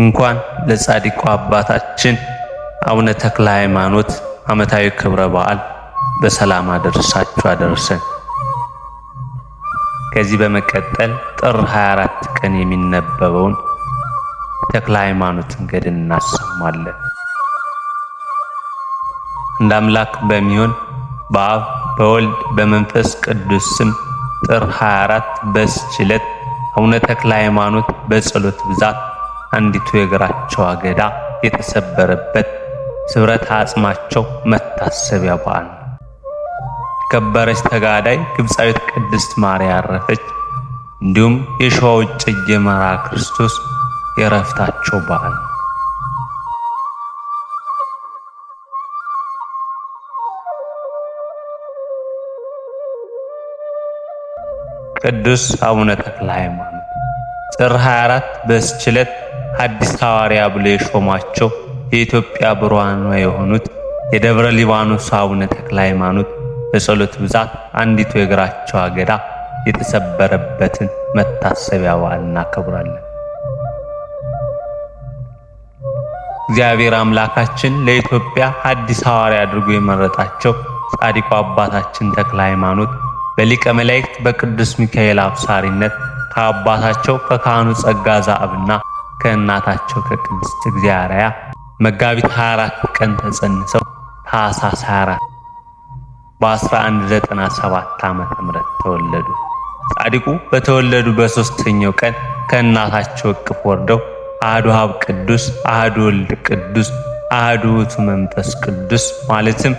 እንኳን ለጻድቁ አባታችን አቡነ ተክለ ሃይማኖት ዓመታዊ ክብረ በዓል በሰላም አደረሳችሁ አደረሰን። ከዚህ በመቀጠል ጥር 24 ቀን የሚነበበውን ተክለ ሃይማኖትን ገድል እናሰማለን። እንደ አምላክ በሚሆን በአብ በወልድ በመንፈስ ቅዱስ ስም ጥር 24 በዚች ዕለት አቡነ ተክለ ሃይማኖት በጸሎት ብዛት አንዲቱ የእግራቸው አገዳ የተሰበረበት ስብረተ አጽማቸው መታሰቢያ በዓል ነው። የከበረች ተጋዳይ ግብፃዊት ቅድስት ማርያም ያረፈች፣ እንዲሁም የሸዋው እጨጌ መርዓ ክርስቶስ የዕረፍታቸው በዓል ነው። ቅዱስ አቡነ ተክለ ሃይማኖት ጥር 24 በዚች ዕለት ሐዲስ ሐዋርያ ብሎ የሾሟቸው የኢትዮጵያ ብሩዓን የሆኑት የደብረ ሊባኖስ አቡነ ተክለ ሃይማኖት በጸሎት ብዛት አንዲቱ የእግራቸው አገዳ የተሰበረበትን መታሰቢያ በዓል እናከብራለን። እግዚአብሔር አምላካችን ለኢትዮጵያ ሐዲስ ሐዋርያ አድርጎ የመረጣቸው ጻድቁ አባታችን ተክለ ሃይማኖት በሊቀ መላእክት በቅዱስ ሚካኤል አብሳሪነት ከአባታቸው ከካህኑ ጸጋ ዘአብና ከእናታቸው ከቅድስት እግዚአርያ መጋቢት 24 ቀን ተጸንሰው ታኅሳስ 24 በ1197 ዓመተ ምህረት ተወለዱ። ጻድቁ በተወለዱ በሦስተኛው ቀን ከእናታቸው እቅፍ ወርደው አሐዱ አብ ቅዱስ፣ አሐዱ ወልድ ቅዱስ፣ አሐዱ ውእቱ መንፈስ ቅዱስ ማለትም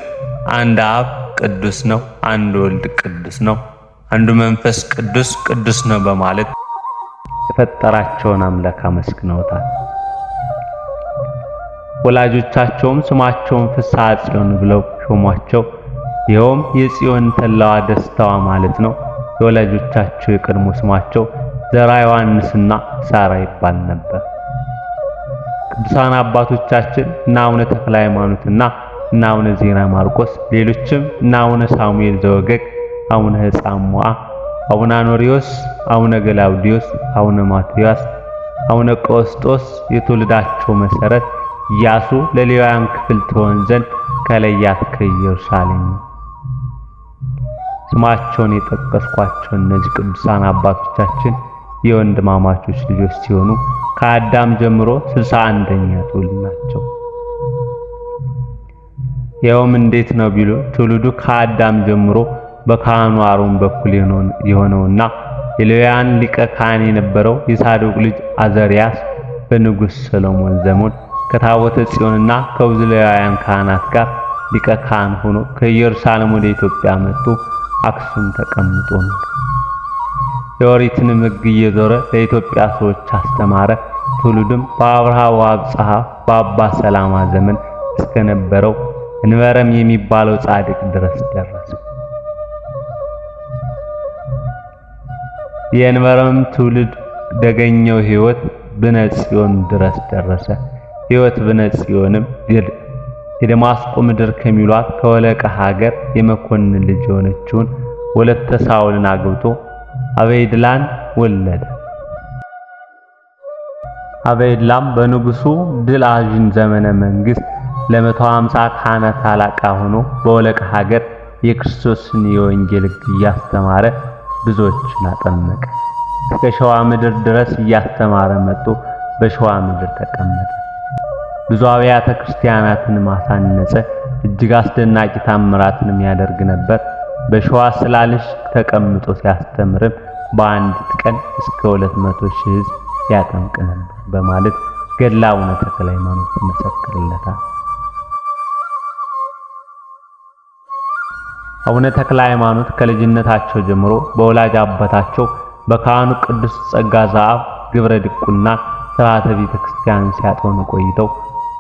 አንድ አብ ቅዱስ ነው፣ አንድ ወልድ ቅዱስ ነው፣ አንዱ መንፈስ ቅዱስ ቅዱስ ነው በማለት የፈጠራቸውን አምላክ አመስግነውታል። ወላጆቻቸውም ስማቸውን ፍስሐ ጽዮን ብለው ሾሟቸው። ይኸውም የጽዮን ተላዋ ደስታዋ ማለት ነው። የወላጆቻቸው የቀድሞ ስማቸው ዘራ ዮሐንስና ሳራ ይባል ነበር። ቅዱሳን አባቶቻችን እና አቡነ ተክለ ሃይማኖትና እና አቡነ ዜና ማርቆስ፣ ሌሎችም እና አቡነ ሳሙኤል ዘወገግ፣ አቡነ ሕፃሙዓ፣ አቡነ አኖሪዮስ፣ አቡነ ገላውዲዮስ፣ አቡነ ማትያስ፣ አቡነ ቀውስጦስ የትውልዳቸው መሰረት ኢያሱ ለሌዋውያን ክፍል ትሆን ዘንድ ከለያት ከኢየሩሳሌም ነው። ስማቸውን የጠቀስኳቸው እነዚህ ቅዱሳን አባቶቻችን የወንድማማቾች ልጆች ሲሆኑ ከአዳም ጀምሮ 61ኛ ትውልድ ናቸው። ይኸውም እንዴት ነው ቢሉ ትውልዱ ከአዳም ጀምሮ በካህኑ አሮን በኩል የሆነውና የሌዋውያን ሊቀ ካህን የነበረው የሳዶቅ ልጅ አዘርያስ በንጉሥ ሰሎሞን ዘመን ከታቦተ ጽዮንና ከብዙ ሌዋውያን ካህናት ጋር ሊቀ ካህን ሆኖ ከኢየሩሳሌም ወደ ኢትዮጵያ መጥቶ አክሱም ተቀምጦ ነው። የኦሪትን ሕግ እየዞረ ለኢትዮጵያ ሰዎች አስተማረ። ትውልዱም በአብርሃ ወአብጽሐ በአባ ሰላማ ዘመን እስከነበረው እንበረም የሚባለው ጻድቅ ድረስ ደረሰ። የእንበረም ትውልድ ደገኘው ሕይወት ብነ ጽዮን ድረስ ደረሰ። ሕይወት ብነ ጽዮንም የደማስቆ ምድር ከሚሏት ከወለቀ ሀገር የመኮንን ልጅ የሆነችውን ወለተ ሳውልን አግብቶ አበይድላን ወለደ። አበይድላም በንጉሱ ድል አዥን ዘመነ መንግስት ለ150 ካህናት አለቃ ሆኖ በወለቀ ሀገር የክርስቶስን የወንጌል ሕግ እያስተማረ ብዙዎችን አጠመቀ። እስከ ሸዋ ምድር ድረስ እያስተማረ መጥቶ በሸዋ ምድር ተቀመጠ። ብዙ አብያተ ክርስቲያናትን ማሳነጸ። እጅግ አስደናቂ ታምራትንም ያደርግ ነበር። በሸዋ ስላልሽ ተቀምጦ ሲያስተምርም በአንዲት ቀን እስከ 200,000 ሕዝብ ያጠምቅ ነበር በማለት ገድለ አቡነ ተክለ ሃይማኖት ይመሰክርለታል። አቡነ ተክለ ሃይማኖት ከልጅነታቸው ጀምሮ በወላጅ አባታቸው በካህኑ ቅዱስ ጸጋ ዘአብ ግብረ ድቁና ሥርዓተ ቤተ ክርስቲያን ሲያጠኑ ቆይተው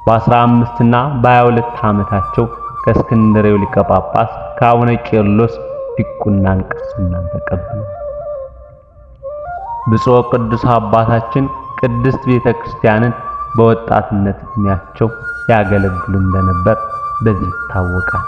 በ15 እና በ22 ዓመታቸው ከእስክንድርያው ሊቀ ጳጳስ ከአቡነ ቄርሎስ ዲቁናን ቅስናን ተቀበሉ። ብፁዕ ቅዱስ አባታችን ቅድስት ቤተ ክርስቲያንን በወጣትነት ዕድሜያቸው ያገለግሉ እንደነበር በዚህ ይታወቃል።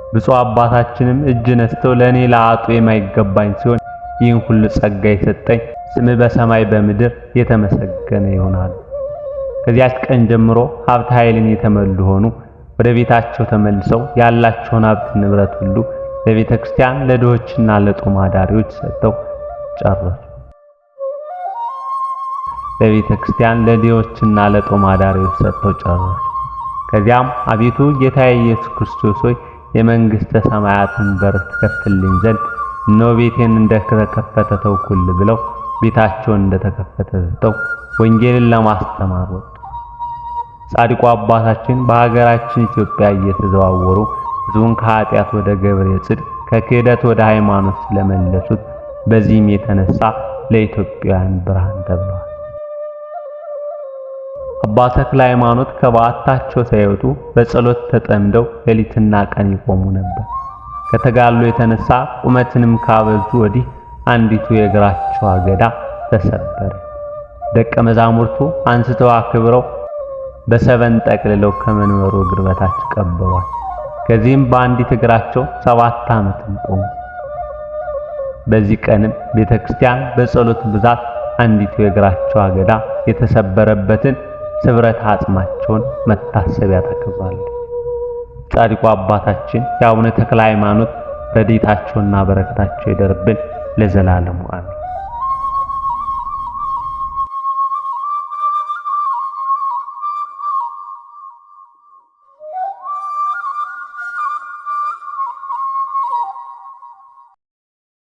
ብፁዕ አባታችንም እጅ ነስተው ለእኔ ለአጡ የማይገባኝ ሲሆን ይህን ሁሉ ጸጋ የሰጠኝ ስምህ በሰማይ በምድር የተመሰገነ ይሆናል። ከዚያች ቀን ጀምሮ ሀብተ ኃይልን የተመሉ ሆኑ። ወደ ቤታቸው ተመልሰው ያላቸውን ሀብት ንብረት ሁሉ ለቤተ ክርስቲያን ለድሆችና ለጦም አዳሪዎች ሰጥተው ጨረሱ። ለቤተ ክርስቲያን ለድሆችና ለጦም አዳሪዎች ሰጥተው ጨረሱ። ከዚያም አቤቱ ጌታዬ ኢየሱስ ክርስቶስ ሆይ የመንግሥተ ሰማያትን በር ትከፍትልኝ ዘንድ እነሆ ቤቴን እንደተከፈተ ተውኩልህ ብለው ቤታቸውን እንደተከፈተ ትተው ወንጌልን ለማስተማር ወጡ። ጻድቁ አባታችን በሀገራችን ኢትዮጵያ እየተዘዋወሩ ሕዝቡን ከኃጢአት ወደ ገብረ ጽድቅ ከክህደት ወደ ሃይማኖት ስለመለሱት በዚህም የተነሳ ለኢትዮጵያውያን ብርሃን ተብለዋል። አባ ተክለ ሃይማኖት ከበዓታቸው ሳይወጡ በጸሎት ተጠምደው ሌሊትና ቀን ይቆሙ ነበር። ከተጋድሎ የተነሳ ቁመትንም ካበዙ ወዲህ አንዲቱ የእግራቸው አገዳ ተሰበረ። ደቀ መዛሙርቱ አንስተው አክብረው በሰበን ጠቅልለው ከመንበሩ እግር በታች ቀበሯል። ከዚህም በአንዲት እግራቸው 7 ዓመትም ቆሙ። በዚህ ቀንም ቤተክርስቲያን በጸሎት ብዛት አንዲቱ የእግራቸው አገዳ የተሰበረበትን ስብረት አጽማቸውን መታሰቢያ ታከብራለች። ጻድቁ አባታችን የአቡነ ተክለ ሃይማኖት ረድኤታቸውና በረከታቸው ይደርብን ለዘላለሙ አሜን።